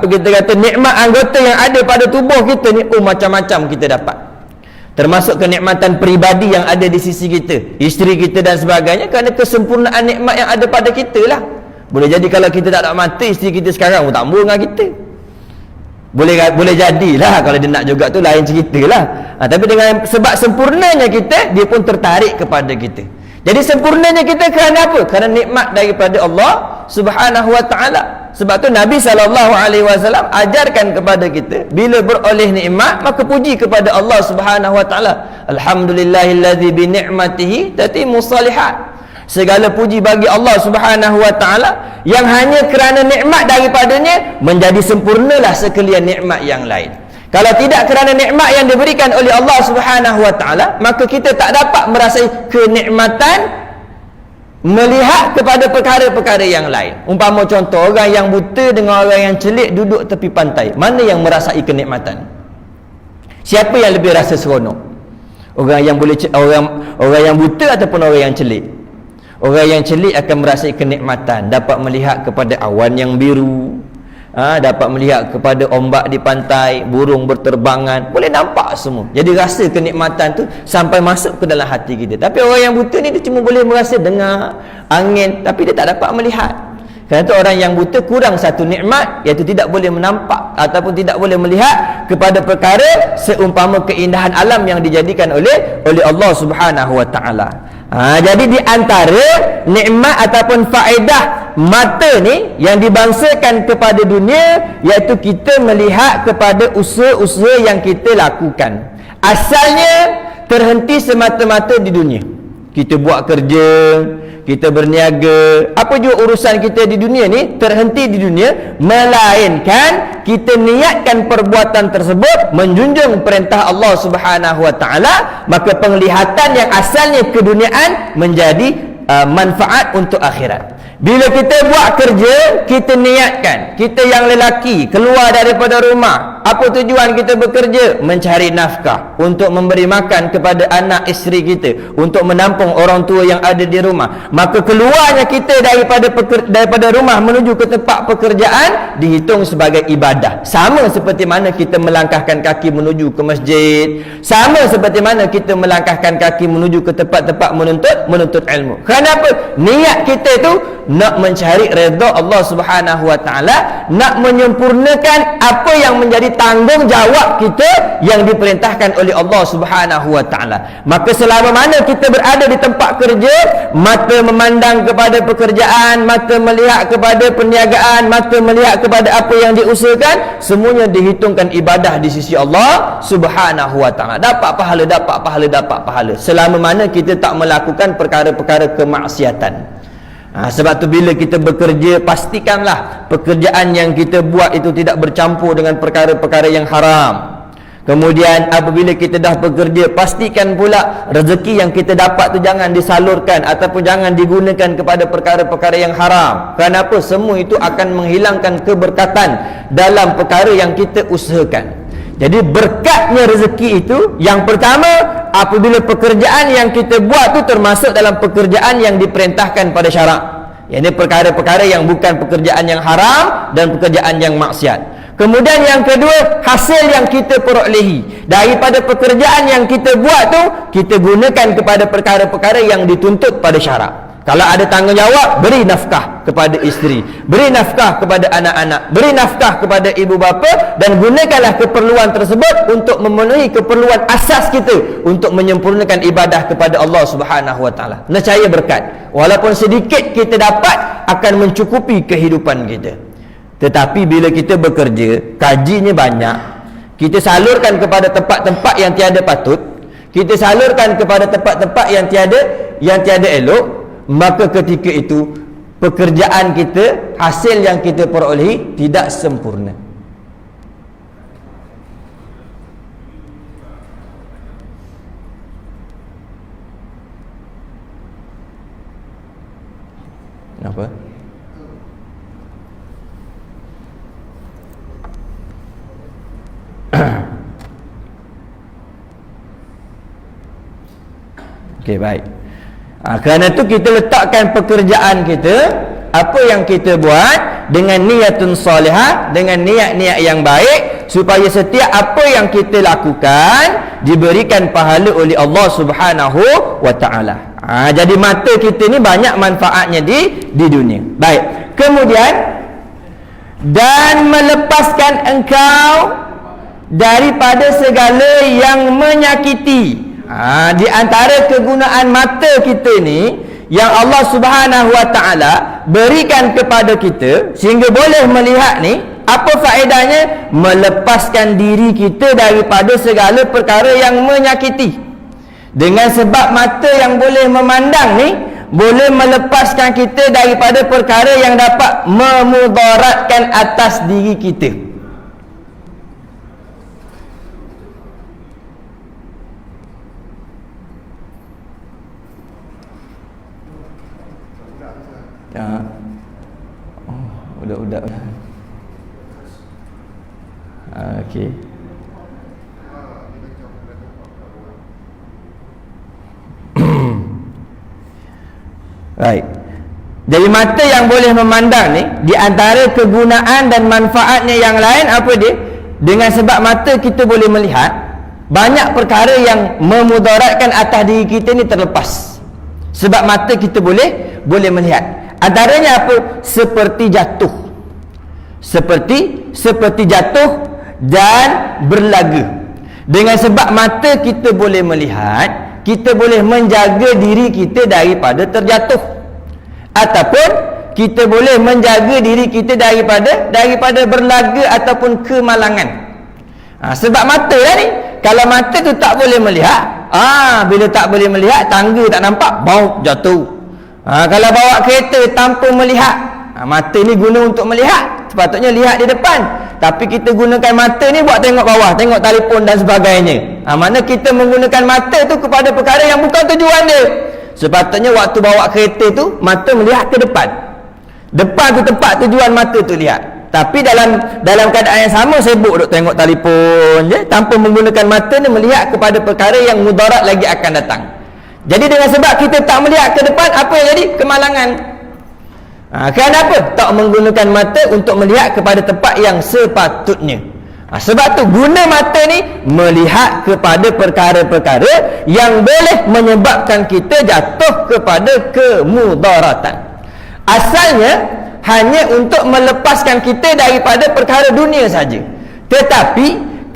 kita kata nikmat anggota yang ada pada tubuh kita ni, macam-macam kita dapat. Termasuk kenikmatan peribadi yang ada di sisi kita, isteri kita dan sebagainya, kerana kesempurnaan nikmat yang ada pada kita lah. Boleh jadi kalau kita tak ada mata, isteri kita sekarang pun tak mahu dengan kita. Boleh jadilah, kalau dia nak juga tu lain cerita lah. Tapi dengan sebab sempurnanya kita, dia pun tertarik kepada kita. Jadi sempurnanya kita kerana apa? Kerana nikmat daripada Allah Subhanahu Wa Ta'ala. Sebab tu Nabi SAW ajarkan kepada kita, bila beroleh nikmat, maka puji kepada Allah Subhanahu Wa Ta'ala. Alhamdulillahilladzi bi ni'matihi tatimmu shalihat. Segala puji bagi Allah Subhanahu Wa Ta'ala yang hanya kerana nikmat daripadanya menjadi sempurnalah sekalian nikmat yang lain. Kalau tidak kerana nikmat yang diberikan oleh Allah Subhanahu Wa Ta'ala, maka kita tak dapat merasai kenikmatan melihat kepada perkara-perkara yang lain. Umpama contoh, orang yang buta dengan orang yang celik duduk tepi pantai, mana yang merasai kenikmatan? Siapa yang lebih rasa seronok? Orang yang buta ataupun orang yang celik? Orang yang celik akan merasai kenikmatan, dapat melihat kepada awan yang biru, dapat melihat kepada ombak di pantai, burung berterbangan, boleh nampak semua. Jadi rasa kenikmatan tu sampai masuk ke dalam hati kita. Tapi orang yang buta ni, dia cuma boleh merasa dengar angin, tapi dia tak dapat melihat. Kerana itu orang yang buta kurang satu nikmat, iaitu tidak boleh menampak ataupun tidak boleh melihat kepada perkara seumpama keindahan alam yang dijadikan oleh Allah Subhanahu Wa Ta'ala. Jadi di antara nikmat ataupun faedah mata ni yang dibangsakan kepada dunia, iaitu kita melihat kepada usaha-usaha yang kita lakukan. Asalnya terhenti semata-mata di dunia. Kita buat kerja, kita berniaga, apa juga urusan kita di dunia ni terhenti di dunia, melainkan kita niatkan perbuatan tersebut menjunjung perintah Allah Subhanahu Wa Ta'ala, maka penglihatan yang asalnya keduniaan menjadi manfaat untuk akhirat. Bila kita buat kerja, kita niatkan, kita yang lelaki keluar daripada rumah, Apa tujuan kita bekerja? Mencari nafkah, untuk memberi makan kepada anak isteri kita, untuk menampung orang tua yang ada di rumah. Maka keluarnya kita daripada rumah menuju ke tempat pekerjaan dihitung sebagai ibadah. Sama seperti mana kita melangkahkan kaki menuju ke masjid, sama seperti mana kita melangkahkan kaki menuju ke tempat-tempat menuntut ilmu. Kenapa? Niat kita itu nak mencari redha Allah Subhanahu wa taala, nak menyempurnakan apa yang menjadi tanggungjawab kita yang diperintahkan oleh Allah Subhanahu wa taala. Maka selama mana kita berada di tempat kerja, mata memandang kepada pekerjaan, mata melihat kepada perniagaan, mata melihat kepada apa yang diusahakan, semuanya dihitungkan ibadah di sisi Allah Subhanahu wa taala. Dapat pahala. Selama mana kita tak melakukan perkara-perkara kemaksiatan. Sebab tu bila kita bekerja, pastikanlah pekerjaan yang kita buat itu tidak bercampur dengan perkara-perkara yang haram. Kemudian apabila kita dah bekerja, pastikan pula rezeki yang kita dapat tu jangan disalurkan ataupun jangan digunakan kepada perkara-perkara yang haram. Kenapa? Semua itu akan menghilangkan keberkatan dalam perkara yang kita usahakan. Jadi berkatnya rezeki itu, yang pertama, apabila pekerjaan yang kita buat tu termasuk dalam pekerjaan yang diperintahkan pada syarak. Ini perkara-perkara yang bukan pekerjaan yang haram dan pekerjaan yang maksiat. Kemudian yang kedua, hasil yang kita perolehi daripada pekerjaan yang kita buat tu, kita gunakan kepada perkara-perkara yang dituntut pada syarak. Kalau ada tanggungjawab, beri nafkah kepada isteri, beri nafkah kepada anak-anak, beri nafkah kepada ibu bapa, dan gunakanlah keperluan tersebut untuk memenuhi keperluan asas kita untuk menyempurnakan ibadah kepada Allah Subhanahu wa taala. Nescaya berkat. Walaupun sedikit kita dapat akan mencukupi kehidupan kita. Tetapi bila kita bekerja, kajinya banyak, kita salurkan kepada tempat-tempat yang tiada patut, kita salurkan kepada tempat-tempat yang tiada elok, maka ketika itu pekerjaan kita, hasil yang kita perolehi tidak sempurna. Kenapa? Okey, baik. Kerana itu kita letakkan pekerjaan kita, apa yang kita buat dengan niatun salihah, dengan niat-niat yang baik, supaya setiap apa yang kita lakukan diberikan pahala oleh Allah Subhanahu wa taala. Jadi mata kita ni banyak manfaatnya di dunia. Baik. Kemudian, dan melepaskan engkau daripada segala yang menyakiti. Di antara kegunaan mata kita ni yang Allah Subhanahu wa taala berikan kepada kita sehingga boleh melihat ni, apa faedahnya? Melepaskan diri kita daripada segala perkara yang menyakiti. Dengan sebab mata yang boleh memandang ni boleh melepaskan kita daripada perkara yang dapat memudaratkan atas diri kita. Budak-budak. Okey. Baik. Jadi mata yang boleh memandang ni, di antara kegunaan dan manfaatnya yang lain apa dia? Dengan sebab mata kita boleh melihat, banyak perkara yang memudaratkan atas diri kita ni terlepas. Sebab mata kita boleh melihat. Antaranya apa? Seperti jatuh. Seperti jatuh dan berlaga. Dengan sebab mata kita boleh melihat, kita boleh menjaga diri kita daripada terjatuh. Ataupun kita boleh menjaga diri kita daripada berlaga ataupun kemalangan. Sebab mata lah ni. Kalau mata tu tak boleh melihat, bila tak boleh melihat, tangga tak nampak, bau jatuh. Kalau bawa kereta tanpa melihat, mata ni guna untuk melihat, sepatutnya lihat di depan, tapi kita gunakan mata ni buat tengok bawah, tengok telefon dan sebagainya. Mana kita menggunakan mata tu kepada perkara yang bukan tujuan dia. Sepatutnya waktu bawa kereta tu, mata melihat ke depan. Depan tu tempat tujuan mata tu lihat. Tapi dalam keadaan yang sama sibuk duk tengok telefon je tanpa menggunakan mata ni melihat kepada perkara yang mudarat lagi akan datang. Jadi dengan sebab kita tak melihat ke depan, apa yang jadi? Kemalangan. Kenapa? Tak menggunakan mata untuk melihat kepada tempat yang sepatutnya. Sebab tu guna mata ni melihat kepada perkara-perkara yang boleh menyebabkan kita jatuh kepada kemudaratan. Asalnya hanya untuk melepaskan kita daripada perkara dunia saja. Tetapi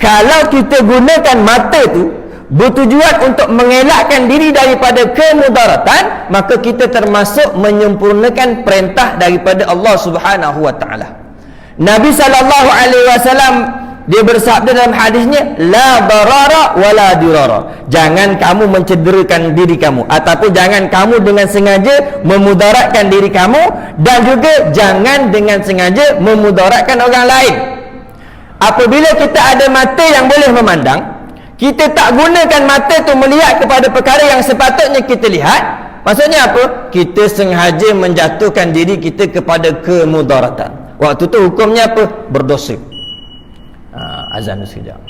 kalau kita gunakan mata tu bertujuan untuk mengelakkan diri daripada kemudaratan, maka kita termasuk menyempurnakan perintah daripada Allah Subhanahu wa taala. Nabi sallallahu alaihi wasallam dia bersabda dalam hadisnya, la darara wala dirara. Jangan kamu mencederakan diri kamu, ataupun jangan kamu dengan sengaja memudaratkan diri kamu, dan juga jangan dengan sengaja memudaratkan orang lain. Apabila kita ada mata yang boleh memandang, kita tak gunakan mata tu melihat kepada perkara yang sepatutnya kita lihat, maksudnya apa? Kita sengaja menjatuhkan diri kita kepada kemudaratan. Waktu tu hukumnya apa? Berdosa. Azan sekejap.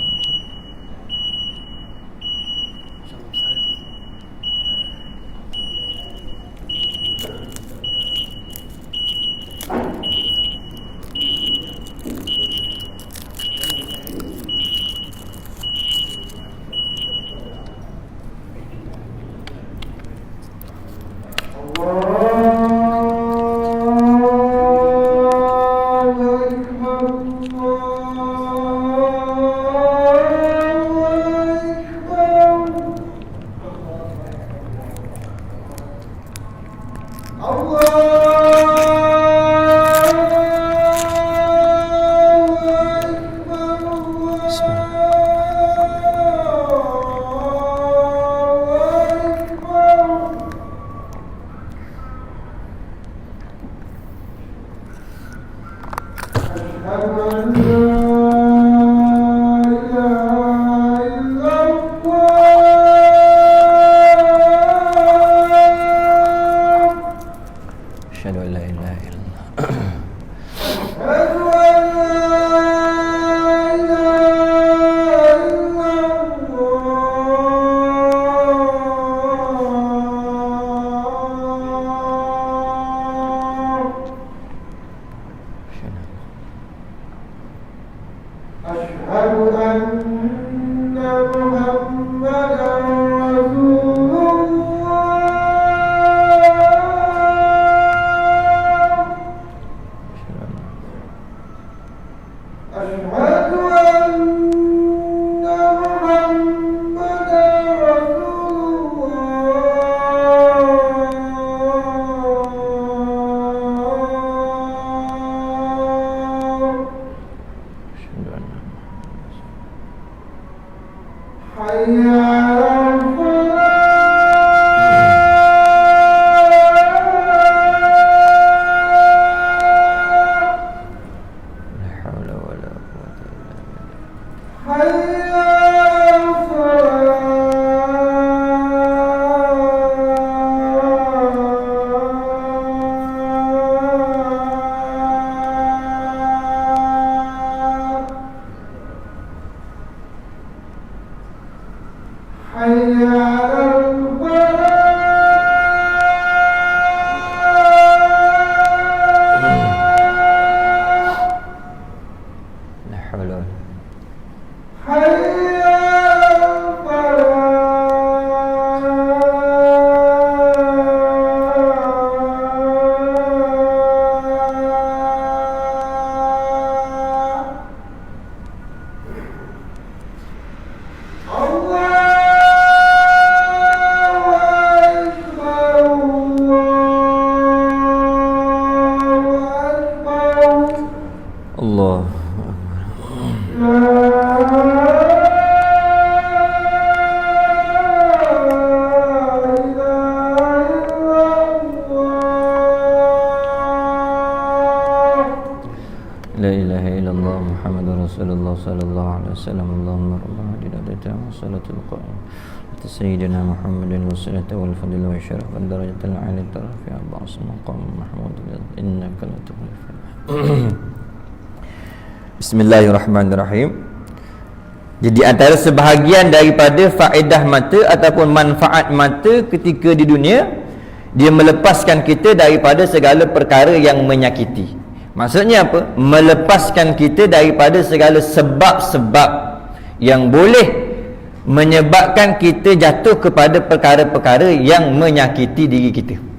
سيدنا محمد والصلاة والفضل والشرف والدرجة العالية الرفيعة بعصم مقام محمود إنك لا تخلف Bismillahirrahmanirrahim. Jadi antara sebahagian daripada faedah mata ataupun manfaat mata ketika di dunia, dia melepaskan kita daripada segala perkara yang menyakiti. Maksudnya apa? Melepaskan kita daripada segala sebab-sebab yang boleh menyebabkan kita jatuh kepada perkara-perkara yang menyakiti diri kita.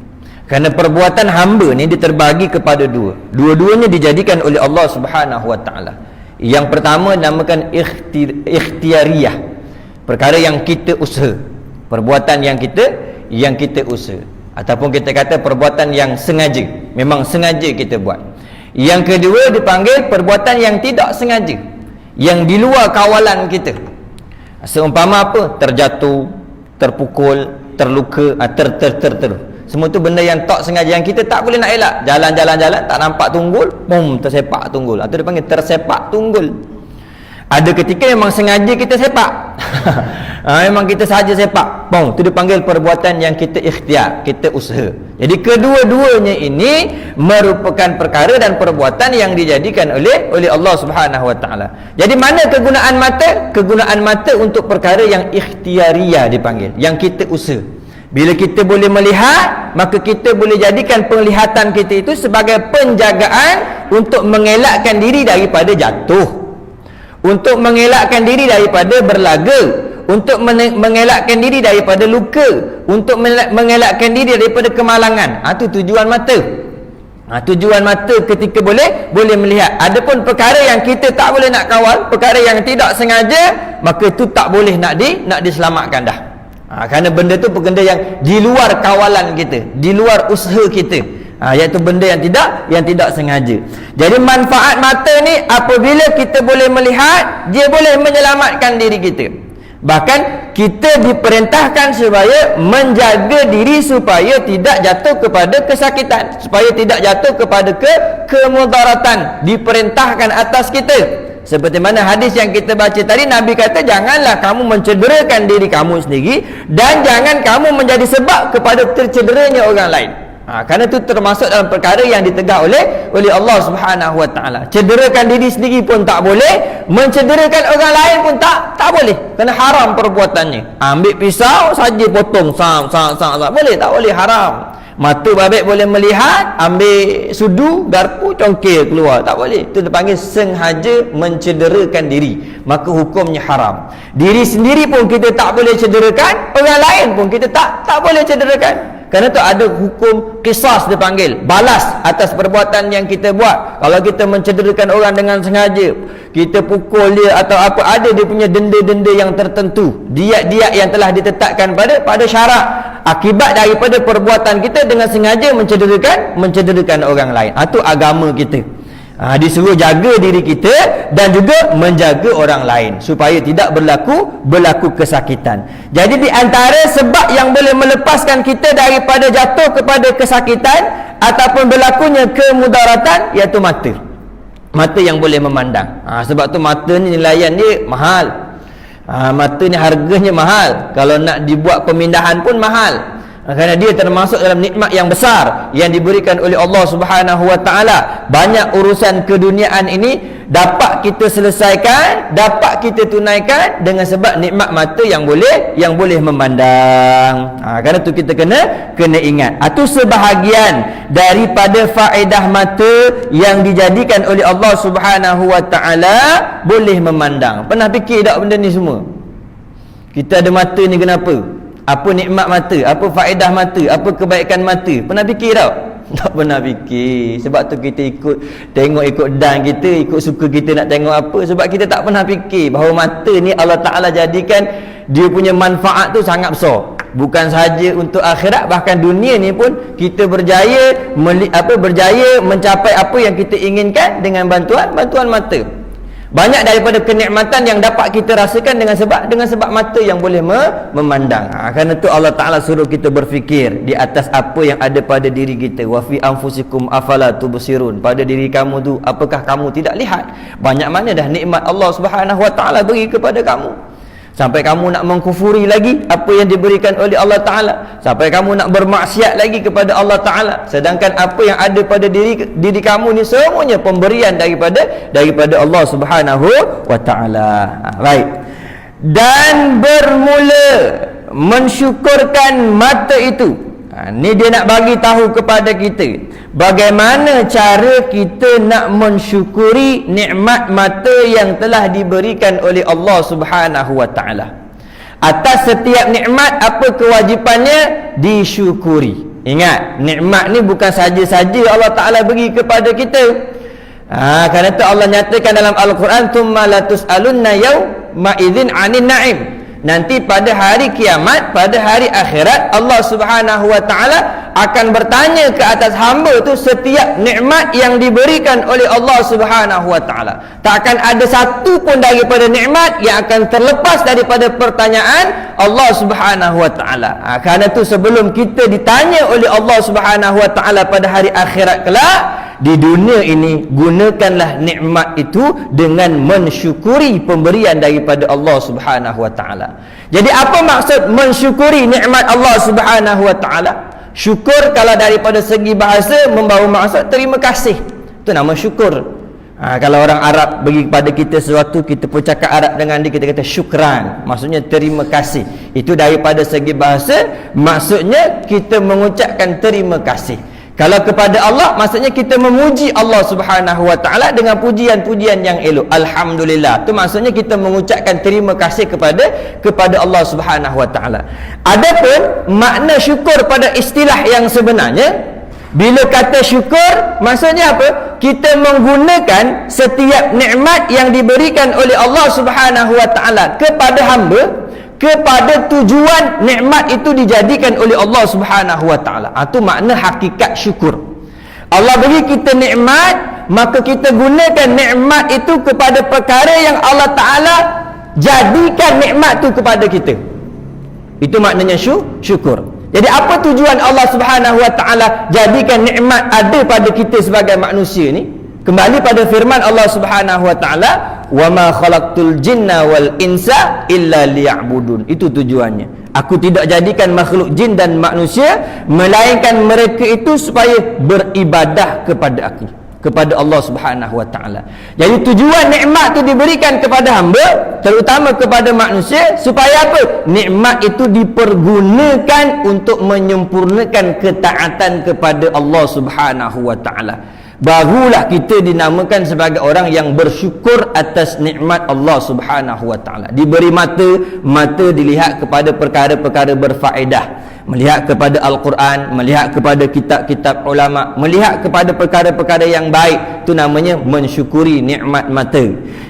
Kerana perbuatan hamba ni dia terbagi kepada dua. Dua-duanya dijadikan oleh Allah Subhanahu Wa Taala. Yang pertama namakan ikhtiariyah, perkara yang kita usaha, perbuatan yang kita usaha, ataupun kita kata perbuatan yang sengaja, memang sengaja kita buat. Yang kedua dipanggil perbuatan yang tidak sengaja, yang di luar kawalan kita. Seumpama apa? Terjatuh, terpukul, terluka, semua tu benda yang tak sengaja, yang kita tak boleh nak elak. Jalan tak nampak tunggul, tersepak tunggul. Atau dipanggil tersepak tunggul. Ada ketika memang sengaja kita sepak. Memang kita sahaja sepak. Tu dipanggil perbuatan yang kita ikhtiar, kita usaha. Jadi kedua-duanya ini merupakan perkara dan perbuatan yang dijadikan oleh Allah Subhanahu Wa Taala. Jadi mana kegunaan mata? Kegunaan mata untuk perkara yang ikhtiariyah dipanggil, yang kita usaha. Bila kita boleh melihat, maka kita boleh jadikan penglihatan kita itu sebagai penjagaan untuk mengelakkan diri daripada jatuh, untuk mengelakkan diri daripada berlaga, untuk mengelakkan diri daripada luka, untuk mengelakkan diri daripada kemalangan. Itu tujuan mata. Tujuan mata ketika boleh melihat. Adapun perkara yang kita tak boleh nak kawal, perkara yang tidak sengaja, maka itu tak boleh nak diselamatkan dah. Kerana benda tu benda yang di luar kawalan kita, di luar usaha kita, iaitu benda yang tidak sengaja. Jadi manfaat mata ni, apabila kita boleh melihat, dia boleh menyelamatkan diri kita. Bahkan kita diperintahkan supaya menjaga diri supaya tidak jatuh kepada kesakitan, supaya tidak jatuh kepada kemudaratan, diperintahkan atas kita. Seperti mana hadis yang kita baca tadi, Nabi kata janganlah kamu mencederakan diri kamu sendiri, dan jangan kamu menjadi sebab kepada tercederanya orang lain. Kerana itu termasuk dalam perkara yang ditegah oleh Allah Subhanahu Wa Taala. Cederakan diri sendiri pun tak boleh, mencederakan orang lain pun tak boleh, kerana haram perbuatannya. Ambil pisau saja potong boleh tak boleh, haram. Mata babek boleh melihat, ambil sudu, garpu, congkir keluar, tak boleh. Itu dipanggil sengaja mencederakan diri, maka hukumnya haram. Diri sendiri pun kita tak boleh cederakan, orang lain pun kita tak boleh cederakan. Kerana tu ada hukum qisas dipanggil, balas atas perbuatan yang kita buat. Kalau kita mencederakan orang dengan sengaja, kita pukul dia atau apa, ada dia punya denda-denda yang tertentu, diat-diat yang telah ditetapkan pada syarak akibat daripada perbuatan kita dengan sengaja mencederakan orang lain. Itu agama kita. Disuruh jaga diri kita dan juga menjaga orang lain supaya tidak berlaku kesakitan. Jadi di antara sebab yang boleh melepaskan kita daripada jatuh kepada kesakitan ataupun berlakunya kemudaratan, iaitu mata. Mata yang boleh memandang. Sebab tu mata ni nilaian dia mahal. Mata ni harganya mahal. Kalau nak dibuat pemindahan pun mahal. Kerana dia termasuk dalam nikmat yang besar yang diberikan oleh Allah Subhanahu Wa Taala. Banyak urusan keduniaan ini dapat kita selesaikan, dapat kita tunaikan dengan sebab nikmat mata yang boleh memandang. Kerana tu kita kena ingat. Itu sebahagian daripada faedah mata yang dijadikan oleh Allah Subhanahu Wa Taala boleh memandang. Pernah fikir tak benda ni semua? Kita ada mata ni kenapa? Apa nikmat mata? Apa faedah mata? Apa kebaikan mata? Pernah fikir tak? Tak pernah fikir. Sebab tu kita ikut dan kita, ikut suka kita nak tengok apa. Sebab kita tak pernah fikir bahawa mata ni Allah Ta'ala jadikan dia punya manfaat tu sangat besar. Bukan sahaja untuk akhirat, bahkan dunia ni pun kita berjaya mencapai apa yang kita inginkan dengan bantuan mata. Banyak daripada kenikmatan yang dapat kita rasakan dengan sebab mata yang boleh memandang. Kerana itu Allah Ta'ala suruh kita berfikir di atas apa yang ada pada diri kita. Wa fi anfusikum afala tubsirun. Pada diri kamu tu, apakah kamu tidak lihat? Banyak mana dah nikmat Allah Subhanahu Wa Ta'ala beri kepada kamu. Sampai kamu nak mengkufuri lagi apa yang diberikan oleh Allah Ta'ala. Sampai kamu nak bermaksiat lagi kepada Allah Ta'ala. Sedangkan apa yang ada pada diri kamu ni semuanya pemberian daripada Allah Subhanahu wa Ta'ala. Baik. Dan bermula mensyukurkan mata itu. Ni dia nak bagi tahu kepada kita bagaimana cara kita nak mensyukuri nikmat mata yang telah diberikan oleh Allah Subhanahu wa Ta'ala. Atas setiap nikmat, apa kewajipannya? Disyukuri. Ingat, nikmat ni bukan saja-saja Allah Ta'ala beri kepada kita. Kerana itu Allah nyatakan dalam Al-Quran, thumma latus'alunna yawma idzin 'anil na'im. Nanti pada hari kiamat, pada hari akhirat, Allah Subhanahu wa Ta'ala akan bertanya ke atas hamba tu setiap nikmat yang diberikan oleh Allah Subhanahu wa Ta'ala. Tak akan ada satu pun daripada nikmat yang akan terlepas daripada pertanyaan Allah Subhanahu wa Ta'ala. Kerana tu sebelum kita ditanya oleh Allah Subhanahu wa Ta'ala pada hari akhirat kelak, di dunia ini gunakanlah nikmat itu dengan mensyukuri pemberian daripada Allah Subhanahu wa Ta'ala. Jadi apa maksud mensyukuri nikmat Allah Subhanahu wa Ta'ala? Syukur kalau daripada segi bahasa membawa maksud terima kasih. Itu nama syukur. Kalau orang Arab bagi kepada kita sesuatu, kita pun cakap Arab dengan dia, kita kata syukran, maksudnya terima kasih. Itu daripada segi bahasa, maksudnya kita mengucapkan terima kasih. Kalau kepada Allah, maksudnya kita memuji Allah Subhanahu wa Ta'ala dengan pujian-pujian yang elok. Alhamdulillah. Itu maksudnya kita mengucapkan terima kasih kepada Allah Subhanahu wa Ta'ala. Adapun makna syukur pada istilah yang sebenarnya, bila kata syukur, maksudnya apa? Kita menggunakan setiap nikmat yang diberikan oleh Allah Subhanahu wa Ta'ala kepada hamba, kepada tujuan nikmat itu dijadikan oleh Allah Subhanahu wa Ta'ala. Itu makna hakikat syukur. Allah beri kita nikmat, maka kita gunakan nikmat itu kepada perkara yang Allah Ta'ala jadikan nikmat itu kepada kita. Itu maknanya syukur. Jadi apa tujuan Allah Subhanahu wa Ta'ala jadikan nikmat ada pada kita sebagai manusia ni? Kembali pada firman Allah Subhanahu wa Ta'ala, wa ma khalaqtul jinna wal insa illa liya'budun. Itu tujuannya. Aku tidak jadikan makhluk jin dan manusia melainkan mereka itu supaya beribadah kepada aku, kepada Allah Subhanahu wa Ta'ala. Jadi tujuan nikmat itu diberikan kepada hamba, terutama kepada manusia, supaya apa? Nikmat itu dipergunakan untuk menyempurnakan ketaatan kepada Allah Subhanahu wa Ta'ala. Barulah kita dinamakan sebagai orang yang bersyukur atas nikmat Allah Subhanahu wa Ta'ala. Diberi mata, mata dilihat kepada perkara-perkara berfaedah, melihat kepada Al-Quran, melihat kepada kitab-kitab ulama, melihat kepada perkara-perkara yang baik. Itu namanya mensyukuri nikmat mata.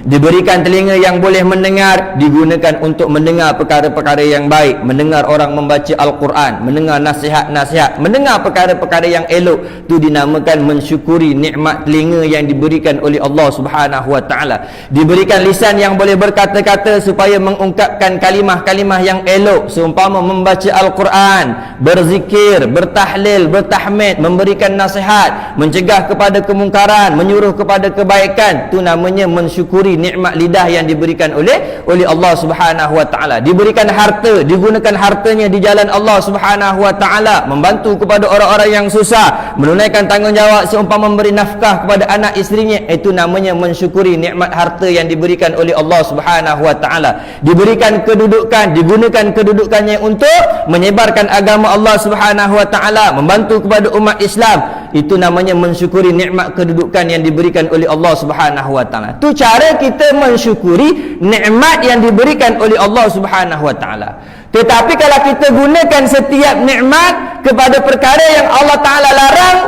Diberikan telinga yang boleh mendengar, digunakan untuk mendengar perkara-perkara yang baik, mendengar orang membaca Al-Quran, mendengar nasihat-nasihat, mendengar perkara-perkara yang elok. Itu dinamakan mensyukuri nikmat telinga yang diberikan oleh Allah Subhanahu wa Ta'ala. Diberikan lisan yang boleh berkata-kata supaya mengungkapkan kalimah-kalimah yang elok, seumpama membaca Al-Quran, berzikir, bertahlil, bertahmid, memberikan nasihat, mencegah kepada kemungkaran, menyuruh kepada kebaikan. Itu namanya mensyukuri nikmat lidah yang diberikan oleh Allah Subhanahu wa Ta'ala. Diberikan harta, digunakan hartanya di jalan Allah Subhanahu wa Ta'ala, membantu kepada orang-orang yang susah, menunaikan tanggungjawab seumpama memberi nafkah kepada anak isterinya. Itu namanya mensyukuri nikmat harta yang diberikan oleh Allah Subhanahu wa Ta'ala. Diberikan kedudukan, digunakan kedudukannya untuk menyebarkan agama Allah Subhanahu wa Ta'ala, membantu kepada umat Islam. Itu namanya mensyukuri nikmat kedudukan yang diberikan oleh Allah Subhanahu wa Ta'ala. Itu cara kita mensyukuri nikmat yang diberikan oleh Allah Subhanahu wa Ta'ala. Tetapi kalau kita gunakan setiap nikmat kepada perkara yang Allah Ta'ala larang,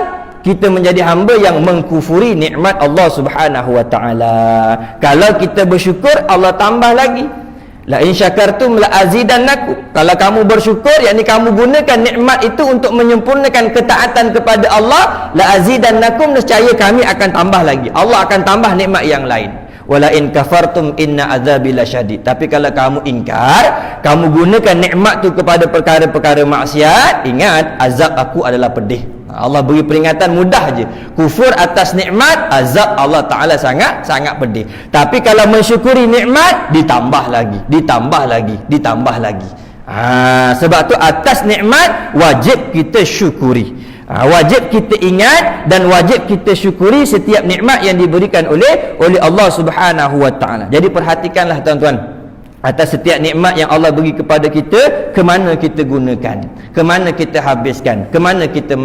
kita menjadi hamba yang mengkufuri nikmat Allah Subhanahu wa Ta'ala. Kalau kita bersyukur, Allah tambah lagi. La in syakartum la azidannakum. Kalau kamu bersyukur, yakni kamu gunakan nikmat itu untuk menyempurnakan ketaatan kepada Allah, la azidannakum, nescaya kami akan tambah lagi. Allah akan tambah nikmat yang lain. Wala in kafartum inna azabi lasyadid. Tapi kalau kamu ingkar, kamu gunakan nikmat tu kepada perkara-perkara maksiat, ingat azab aku adalah pedih. Allah beri peringatan mudah je. Kufur atas nikmat, azab Allah Ta'ala sangat pedih. Tapi kalau mensyukuri nikmat, ditambah lagi, ditambah lagi, ditambah lagi. Sebab tu atas nikmat wajib kita syukuri. Wajib kita ingat dan wajib kita syukuri setiap nikmat yang diberikan oleh Allah Subhanahu wa Ta'ala. Jadi perhatikanlah tuan-tuan, atas setiap nikmat yang Allah beri kepada kita, ke mana kita gunakan, ke mana kita habiskan, ke mana kita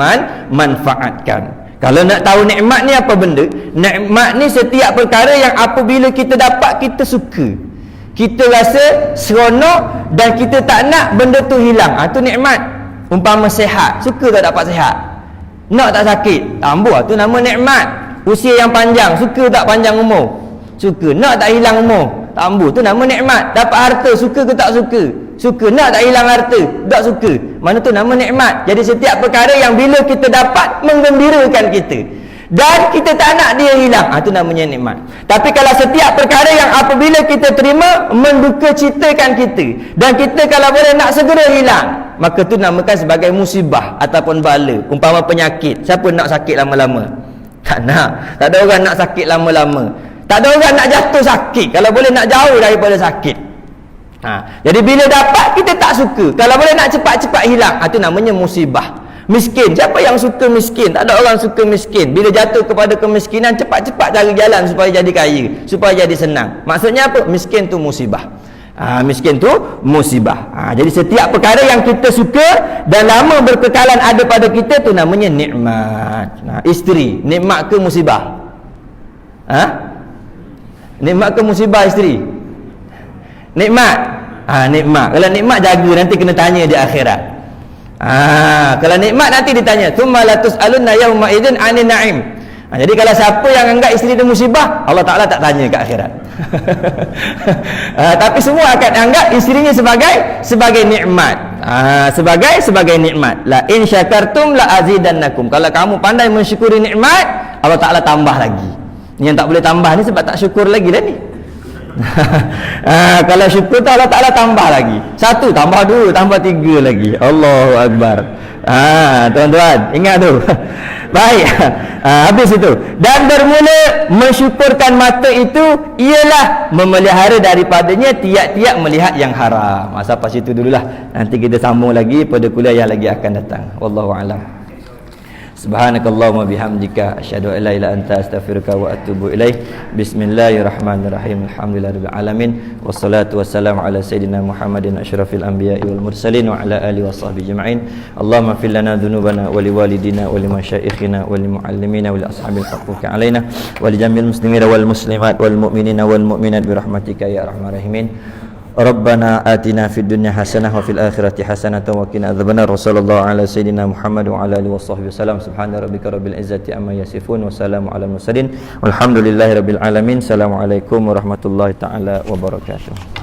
manfaatkan. Kalau nak tahu nikmat ni apa benda, nikmat ni setiap perkara yang apabila kita dapat, kita suka, kita rasa seronok dan kita tak nak benda tu hilang. Tu nikmat. Umpama sehat, suka tak dapat sehat? Nak tak sakit? Tambah, tu nama nikmat. Usia yang panjang, suka tak panjang umur? Suka. Nak tak hilang umur? Tambah, tu nama nikmat. Dapat harta, suka ke tak suka? Suka. Nak tak hilang harta? Tak suka. Mana tu nama nikmat. Jadi setiap perkara yang bila kita dapat, menggembirakan kita dan kita tak nak dia hilang, tu namanya nikmat. Tapi kalau setiap perkara yang apabila kita terima, mendukacitakan kita, dan kita kalau boleh nak segera hilang, maka tu namakan sebagai musibah ataupun bala. Umpama penyakit, siapa nak sakit lama-lama? Tak nak. Tak ada orang nak sakit lama-lama. Tak ada orang nak jatuh sakit. Kalau boleh nak jauh daripada sakit. Jadi bila dapat, kita tak suka. Kalau boleh nak cepat-cepat hilang, itu namanya musibah. Miskin, siapa yang suka miskin? Tak ada orang suka miskin. Bila jatuh kepada kemiskinan, cepat-cepat cari jalan supaya jadi kaya, supaya jadi senang. Maksudnya apa? Miskin tu musibah. Miskin tu musibah. Jadi setiap perkara yang kita suka dan lama berkekalan ada pada kita, tu namanya nikmat. Isteri, nikmat ke musibah? Nikmat ke musibah isteri? Nikmat. Nikmat. Kalau nikmat, jaga, nanti kena tanya di akhirat. Kalau nikmat nanti ditanya, tsumma la tus'alunna yauma idzin 'anil na'im. Jadi kalau siapa yang anggap isteri itu musibah, Allah Ta'ala tak tanya ke akhirat. Tapi semua akan anggap isterinya sebagai nikmat. Sebagai nikmat. La in syakartum la azidannakum. Kalau kamu pandai mensyukuri nikmat, Allah Ta'ala tambah lagi. Yang tak boleh tambah ni sebab tak syukur lagi dah ni. Kalau syukur tu Allah Ta'ala tambah lagi. 1 tambah 2 tambah 3 lagi. Allahu Akbar. Tuan-tuan ingat tu. Baik. Habis itu. Dan bermula mensyukurkan mata itu ialah memelihara daripadanya tiap-tiap melihat yang haram. Sampai situ dululah. Nanti kita sambung lagi pada kuliah yang lagi akan datang. Wallahu a'lam. Subhanakallahumma bihamdika asyhadu an la ilaha illa anta astaghfiruka wa atubu ilaik. Bismillahirrahmanirrahim. Alhamdulillahirabbil alamin. Wassalatu wassalamu ala sayidina Muhammadin asyrafil anbiya'i wal mursalin wa ala alihi washabbihi ajma'in. Allahumma fil lana dhunubana wa liwalidina wa limasyayikhina wa limuallimina wa li ashabil haqqi alaina wa li jamil muslimina wal muslimat wal mu'minina wal mu'minat bi rahmatika ya arhamar rahimin. Rabbana atina fid dunya hasanah wa fil akhirati hasanah wa qina adzabannar. Sallallahu ala sayidina Muhammad wa ala alihi washabbihi wasallam. Subhana rabbika rabbil izzati amma yasifun wa salamun alal mursalin walhamdulillahi rabbil alamin. Assalamualaikum warahmatullahi taala wabarakatuh.